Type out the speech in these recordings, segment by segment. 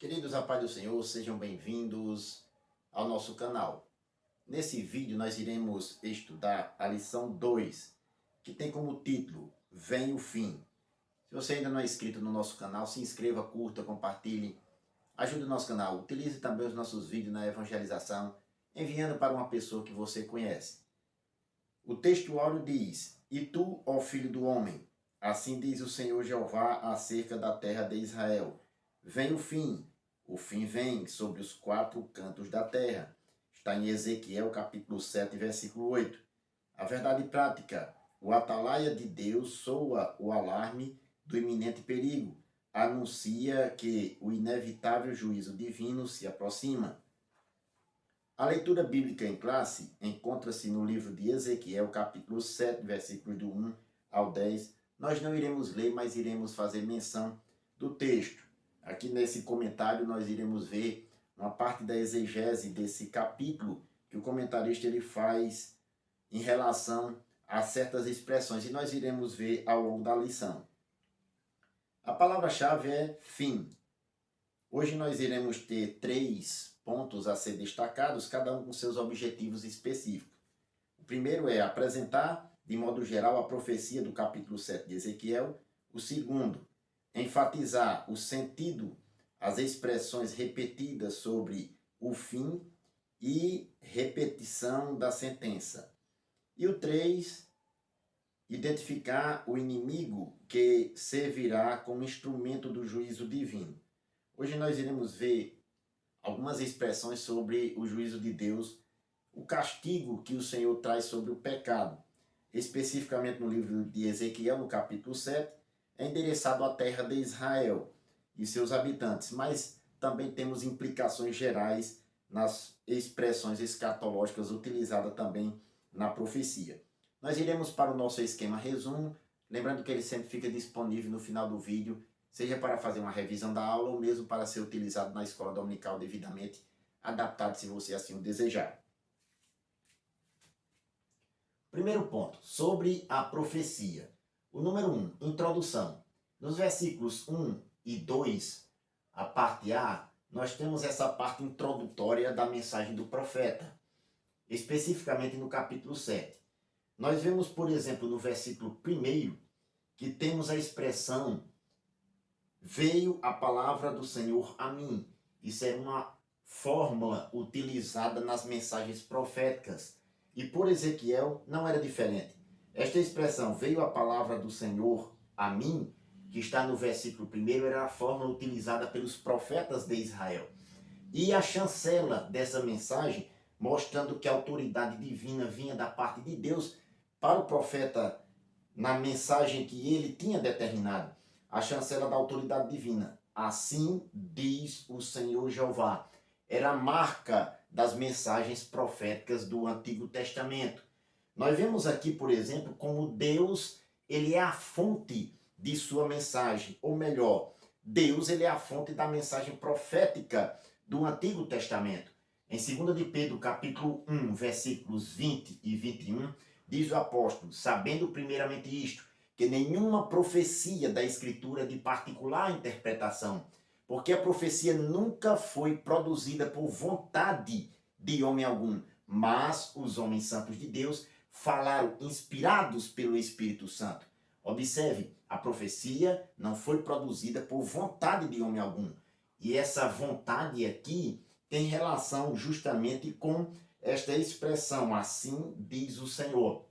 Queridos, a paz do Senhor, sejam bem-vindos ao nosso canal. Nesse vídeo nós iremos estudar a lição 2, que tem como título Vem o Fim. Se você ainda não é inscrito no nosso canal, se inscreva, curta, compartilhe, ajude o nosso canal. Utilize também os nossos vídeos na evangelização, enviando para uma pessoa que você conhece. O texto áureo diz: E tu, ó filho do homem, assim diz o Senhor Jeová acerca da terra de Israel: Vem o fim vem sobre os quatro cantos da terra. Está em Ezequiel capítulo 7, versículo 8. A verdade prática: o atalaia de Deus soa o alarme do iminente perigo, anuncia que o inevitável juízo divino se aproxima. A leitura bíblica em classe encontra-se no livro de Ezequiel, capítulo 7, versículos do 1 ao 10. Nós não iremos ler, mas iremos fazer menção do texto. Aqui nesse comentário nós iremos ver uma parte da exegese desse capítulo que o comentarista ele faz em relação a certas expressões, e nós iremos ver ao longo da lição. A palavra-chave é fim. Hoje nós iremos ter 3 pontos a ser destacados, cada um com seus objetivos específicos. O primeiro é apresentar, de modo geral, a profecia do capítulo 7 de Ezequiel. O segundo, enfatizar o sentido, as expressões repetidas sobre o fim e repetição da sentença. E o 3, identificar o inimigo que servirá como instrumento do juízo divino. Hoje nós iremos ver algumas expressões sobre o juízo de Deus, o castigo que o Senhor traz sobre o pecado. Especificamente no livro de Ezequiel, no capítulo 7, é endereçado à terra de Israel e seus habitantes, mas também temos implicações gerais nas expressões escatológicas utilizadas também na profecia. Nós iremos para o nosso esquema resumo, lembrando que ele sempre fica disponível no final do vídeo, seja para fazer uma revisão da aula ou mesmo para ser utilizado na escola dominical devidamente adaptado, se você assim o desejar. Primeiro ponto, sobre a profecia. O número 1, introdução. Nos versículos 1 e 2, a parte A, nós temos essa parte introdutória da mensagem do profeta, especificamente no capítulo 7. Nós vemos, por exemplo, no versículo 1, que temos a expressão veio a palavra do Senhor a mim. Isso é uma fórmula utilizada nas mensagens proféticas. E por Ezequiel não era diferente. Esta expressão, veio a palavra do Senhor a mim, que está no versículo 1, era a fórmula utilizada pelos profetas de Israel. E a chancela dessa mensagem, mostrando que a autoridade divina vinha da parte de Deus para o profeta na mensagem que ele tinha determinado. A chancela da autoridade divina. Assim diz o Senhor Jeová. Era a marca das mensagens proféticas do Antigo Testamento. Nós vemos aqui, por exemplo, como Deus ele é a fonte de sua mensagem. Ou melhor, Deus ele é a fonte da mensagem profética do Antigo Testamento. Em 2 de Pedro, capítulo 1, versículos 20 e 21, diz o apóstolo, sabendo primeiramente isto, que nenhuma profecia da Escritura é de particular interpretação, porque a profecia nunca foi produzida por vontade de homem algum, mas os homens santos de Deus falaram inspirados pelo Espírito Santo. Observe, a profecia não foi produzida por vontade de homem algum, e essa vontade aqui tem relação justamente com esta expressão, assim diz o Senhor.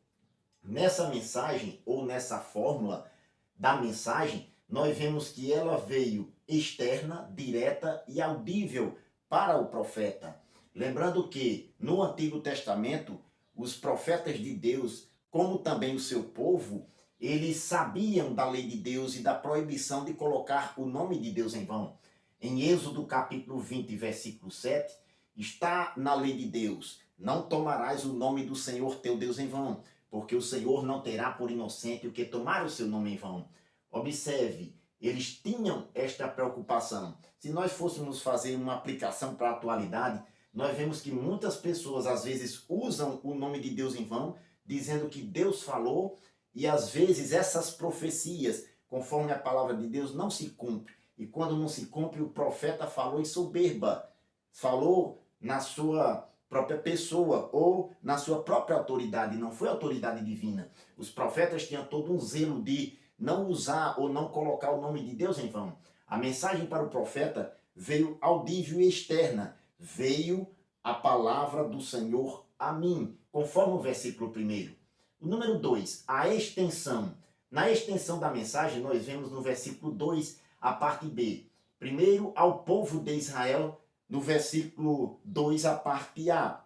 Nessa mensagem, ou nessa fórmula da mensagem, nós vemos que ela veio externa, direta e audível para o profeta. Lembrando que no Antigo Testamento, os profetas de Deus, como também o seu povo, eles sabiam da lei de Deus e da proibição de colocar o nome de Deus em vão. Em Êxodo capítulo 20, versículo 7, está na lei de Deus, não tomarás o nome do Senhor teu Deus em vão, porque o Senhor não terá por inocente o que tomar o seu nome em vão. Observe, eles tinham esta preocupação. Se nós fôssemos fazer uma aplicação para a atualidade, nós vemos que muitas pessoas às vezes usam o nome de Deus em vão, dizendo que Deus falou, e às vezes essas profecias, conforme a palavra de Deus, não se cumpre. e quando não se cumpre, o profeta falou em soberba, falou na sua própria pessoa ou na sua própria autoridade, não foi autoridade divina. Os profetas tinham todo um zelo de não usar ou não colocar o nome de Deus em vão. A mensagem para o profeta veio audível e externa, veio a palavra do Senhor a mim, conforme o versículo 1. O número 2, a extensão. Na extensão da mensagem, nós vemos no versículo 2, a parte B. Primeiro, ao povo de Israel, no versículo 2, a parte A.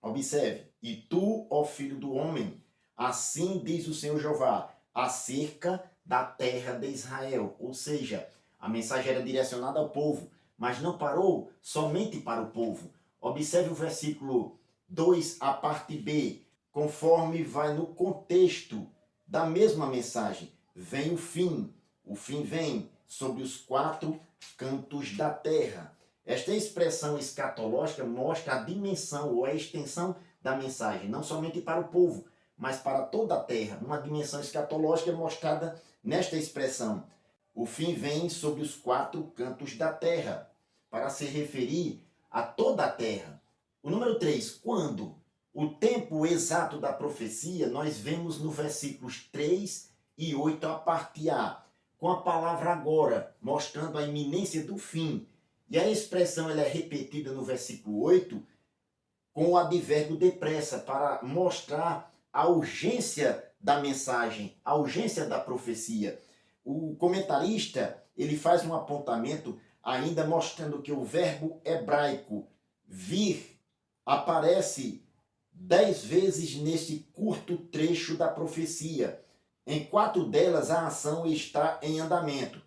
Observe, e tu, ó filho do homem, assim diz o Senhor Jeová, acerca da terra de Israel. Ou seja, a mensagem era direcionada ao povo, mas não parou somente para o povo. Observe o versículo 2, a parte B, conforme vai no contexto da mesma mensagem. Vem o fim vem sobre os 4 cantos da terra. Esta expressão escatológica mostra a dimensão ou a extensão da mensagem, não somente para o povo, mas para toda a terra. Uma dimensão escatológica é mostrada nesta expressão. O fim vem sobre os 4 cantos da terra, para se referir a toda a terra. O número 3, quando? O tempo exato da profecia nós vemos no versículos 3 e 8, a parte A, com a palavra agora, mostrando a iminência do fim. E a expressão ela é repetida no versículo 8 com o advérbio depressa, para mostrar a urgência da mensagem, a urgência da profecia. O comentarista ele faz um apontamento ainda mostrando que o verbo hebraico vir aparece 10 vezes neste curto trecho da profecia. Em 4 delas a ação está em andamento.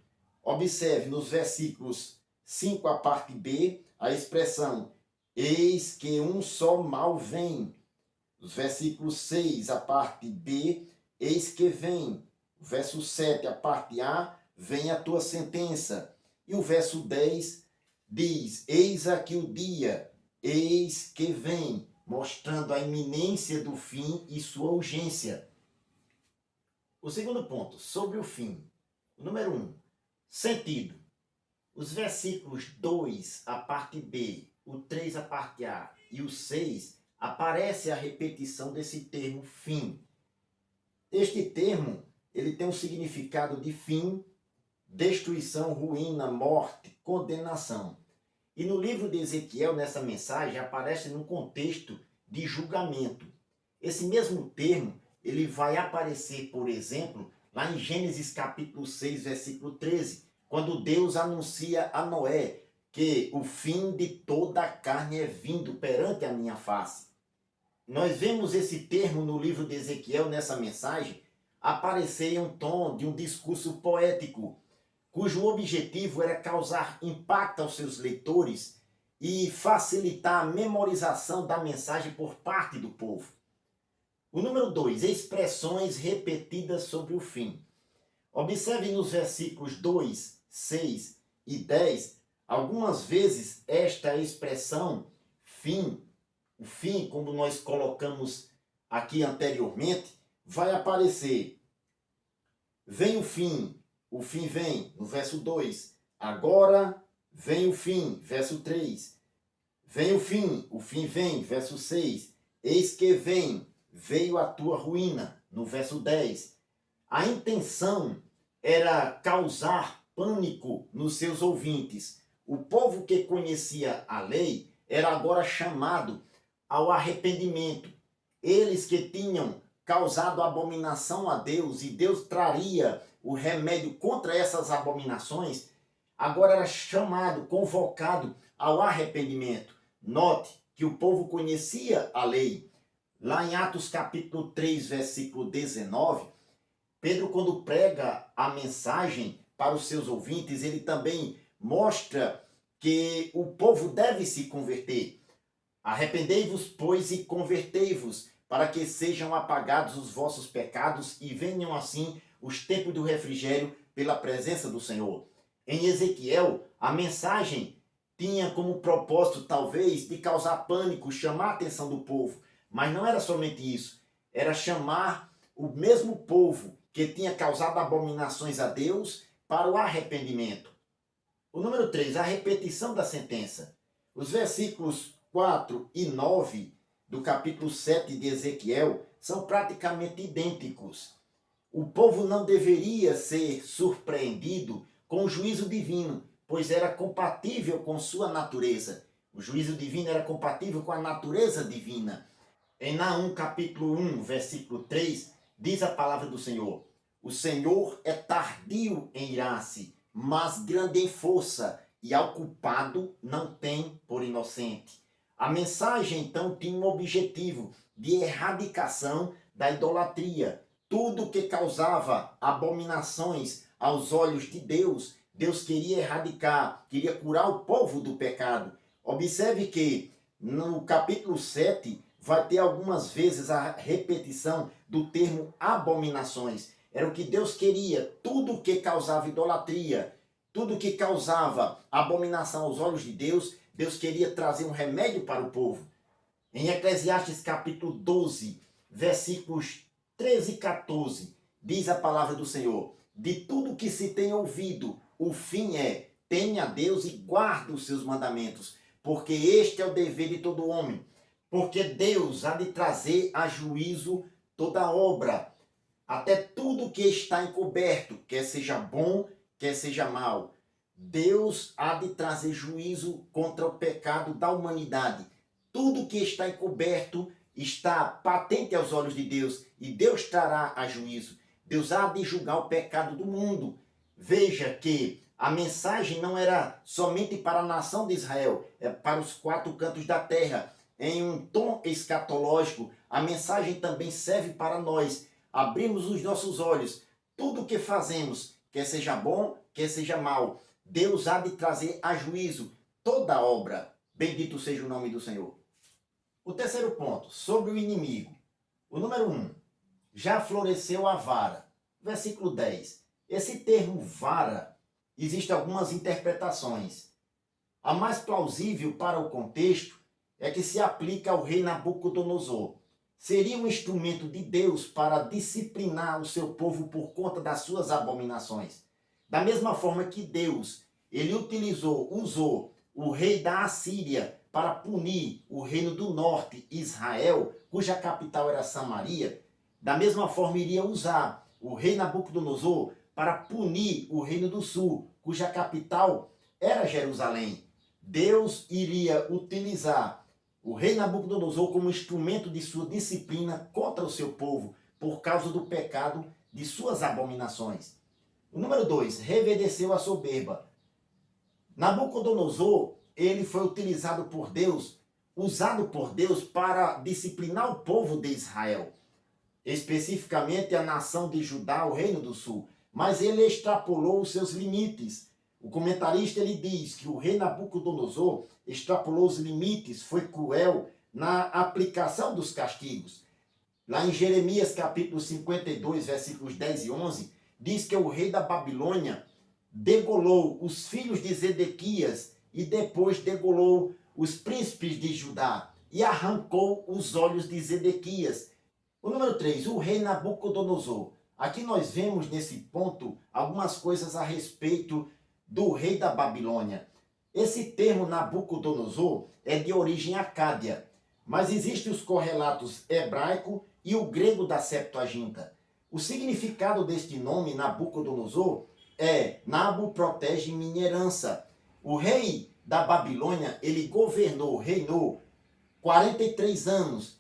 Observe nos versículos 5, a parte B, a expressão eis que um só mal vem. Os versículos 6, a parte B, eis que vem. O verso 7, a parte A, vem a tua sentença. E o verso 10 diz, eis aqui o dia, eis que vem, mostrando a iminência do fim e sua urgência. O segundo ponto, sobre o fim. O número 1, sentido. Os versículos 2, a parte B, o 3, a parte A e o 6, aparece a repetição desse termo fim. Este termo ele tem um significado de fim, destruição, ruína, morte, condenação. E no livro de Ezequiel, nessa mensagem, aparece num contexto de julgamento. Esse mesmo termo ele vai aparecer, por exemplo, lá em Gênesis capítulo 6, versículo 13, quando Deus anuncia a Noé que o fim de toda a carne é vindo perante a minha face. Nós vemos esse termo no livro de Ezequiel, nessa mensagem, aparecer em um tom de um discurso poético, cujo objetivo era causar impacto aos seus leitores e facilitar a memorização da mensagem por parte do povo. O número 2, expressões repetidas sobre o fim. Observe nos versículos 2, 6 e 10, algumas vezes esta expressão fim, o fim, como nós colocamos aqui anteriormente, vai aparecer. Vem o fim vem, no verso 2. Agora vem o fim, verso 3. Vem o fim vem, verso 6. Eis que vem, veio a tua ruína, no verso 10. A intenção era causar pânico nos seus ouvintes. O povo que conhecia a lei era agora chamado ao arrependimento. Eles que tinham causado abominação a Deus e Deus traria o remédio contra essas abominações, agora era chamado, convocado ao arrependimento. Note que o povo conhecia a lei. Lá em Atos capítulo 3, versículo 19, Pedro, quando prega a mensagem para os seus ouvintes, ele também mostra que o povo deve se converter. Arrependei-vos, pois, e convertei-vos, para que sejam apagados os vossos pecados e venham assim os tempos do refrigério pela presença do Senhor. Em Ezequiel, a mensagem tinha como propósito, talvez, de causar pânico, chamar a atenção do povo. Mas não era somente isso. Era chamar o mesmo povo que tinha causado abominações a Deus para o arrependimento. O número 3, a repetição da sentença. Os versículos 4 e 9 do capítulo 7 de Ezequiel são praticamente idênticos. O povo não deveria ser surpreendido com o juízo divino, pois era compatível com sua natureza. O juízo divino era compatível com a natureza divina. Em Naum capítulo 1, versículo 3, diz a palavra do Senhor: o Senhor é tardio em irar-se, mas grande em força, e ao culpado não tem por inocente. A mensagem então tinha um objetivo de erradicação da idolatria. Tudo que causava abominações aos olhos de Deus, Deus queria erradicar, queria curar o povo do pecado. Observe que no capítulo 7 vai ter algumas vezes a repetição do termo abominações. Era o que Deus queria, tudo que causava idolatria, tudo que causava abominação aos olhos de Deus, Deus queria trazer um remédio para o povo. Em Eclesiastes capítulo 12, versículos 13 e 14, diz a palavra do Senhor: de tudo que se tem ouvido, o fim é: teme a Deus e guarde os seus mandamentos, porque este é o dever de todo homem. Porque Deus há de trazer a juízo toda obra, até tudo que está encoberto, quer seja bom, quer seja mal. Deus há de trazer juízo contra o pecado da humanidade. Tudo que está encoberto está patente aos olhos de Deus, e Deus trará a juízo. Deus há de julgar o pecado do mundo. Veja que a mensagem não era somente para a nação de Israel, é para os quatro cantos da terra. Em um tom escatológico, a mensagem também serve para nós. Abrimos os nossos olhos. Tudo o que fazemos, quer seja bom, quer seja mal, Deus há de trazer a juízo toda obra. Bendito seja o nome do Senhor. O terceiro ponto, sobre o inimigo. O número 1, já floresceu a vara. Versículo 10. Esse termo vara, existem algumas interpretações. A mais plausível para o contexto é que se aplica ao rei Nabucodonosor. Seria um instrumento de Deus para disciplinar o seu povo por conta das suas abominações. Da mesma forma que Deus, ele usou o rei da Assíria para punir o reino do norte, Israel, cuja capital era Samaria, da mesma forma iria usar o rei Nabucodonosor para punir o reino do sul, cuja capital era Jerusalém. Deus iria utilizar o rei Nabucodonosor como instrumento de sua disciplina contra o seu povo, por causa do pecado de suas abominações. O número 2, reverdeceu a soberba. Nabucodonosor, ele foi utilizado por Deus, usado por Deus para disciplinar o povo de Israel, especificamente a nação de Judá, o reino do sul. Mas ele extrapolou os seus limites. O comentarista ele diz que o rei Nabucodonosor extrapolou os limites, foi cruel na aplicação dos castigos. Lá em Jeremias capítulo 52, versículos 10 e 11, diz que o rei da Babilônia degolou os filhos de Zedequias e depois degolou os príncipes de Judá e arrancou os olhos de Zedequias. O número 3, o rei Nabucodonosor. Aqui nós vemos nesse ponto algumas coisas a respeito do rei da Babilônia. Esse termo Nabucodonosor é de origem acádia, mas existem os correlatos hebraico e o grego da Septuaginta. O significado deste nome, Nabucodonosor, é Nabu protege minha herança. O rei da Babilônia, ele reinou 43 anos,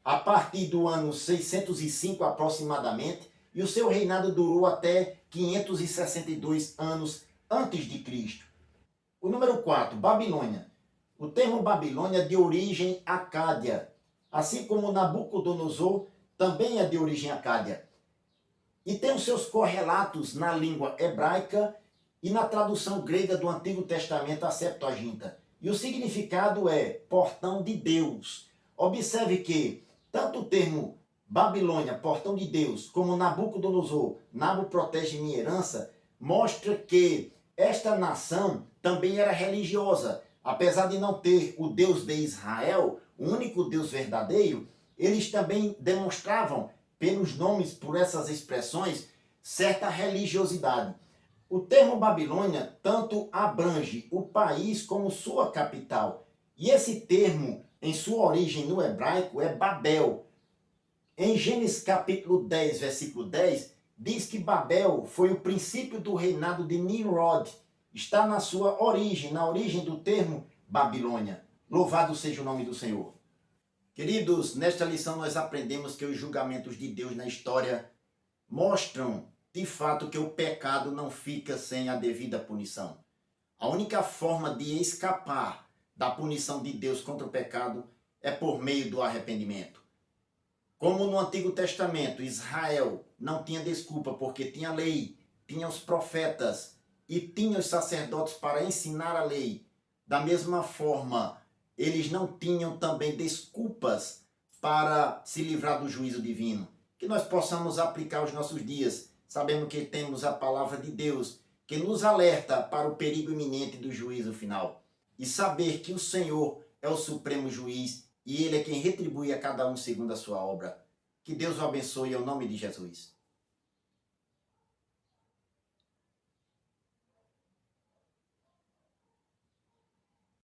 a partir do ano 605 aproximadamente, e o seu reinado durou até 562 anos antes de Cristo. O número 4, Babilônia. O termo Babilônia é de origem acádia, assim como Nabucodonosor também é de origem acádia. E tem os seus correlatos na língua hebraica e na tradução grega do Antigo Testamento, a Septuaginta. E o significado é portão de Deus. Observe que tanto o termo Babilônia, portão de Deus, como Nabucodonosor, Nabu protege minha herança, mostra que esta nação também era religiosa. Apesar de não ter o Deus de Israel, o único Deus verdadeiro, eles também demonstravam, pelos nomes, por essas expressões, certa religiosidade. O termo Babilônia tanto abrange o país como sua capital. E esse termo, em sua origem no hebraico, é Babel. Em Gênesis capítulo 10, versículo 10, diz que Babel foi o princípio do reinado de Nimrod. Está na sua origem, na origem do termo Babilônia. Louvado seja o nome do Senhor. Queridos, nesta lição nós aprendemos que os julgamentos de Deus na história mostram, de fato, que o pecado não fica sem a devida punição. A única forma de escapar da punição de Deus contra o pecado é por meio do arrependimento. Como no Antigo Testamento, Israel não tinha desculpa porque tinha lei, tinha os profetas e tinha os sacerdotes para ensinar a lei. Da mesma forma, eles não tinham também desculpas para se livrar do juízo divino. Que nós possamos aplicar aos nossos dias, sabendo que temos a palavra de Deus, que nos alerta para o perigo iminente do juízo final. E saber que o Senhor é o supremo juiz e Ele é quem retribui a cada um segundo a sua obra. Que Deus o abençoe em nome de Jesus.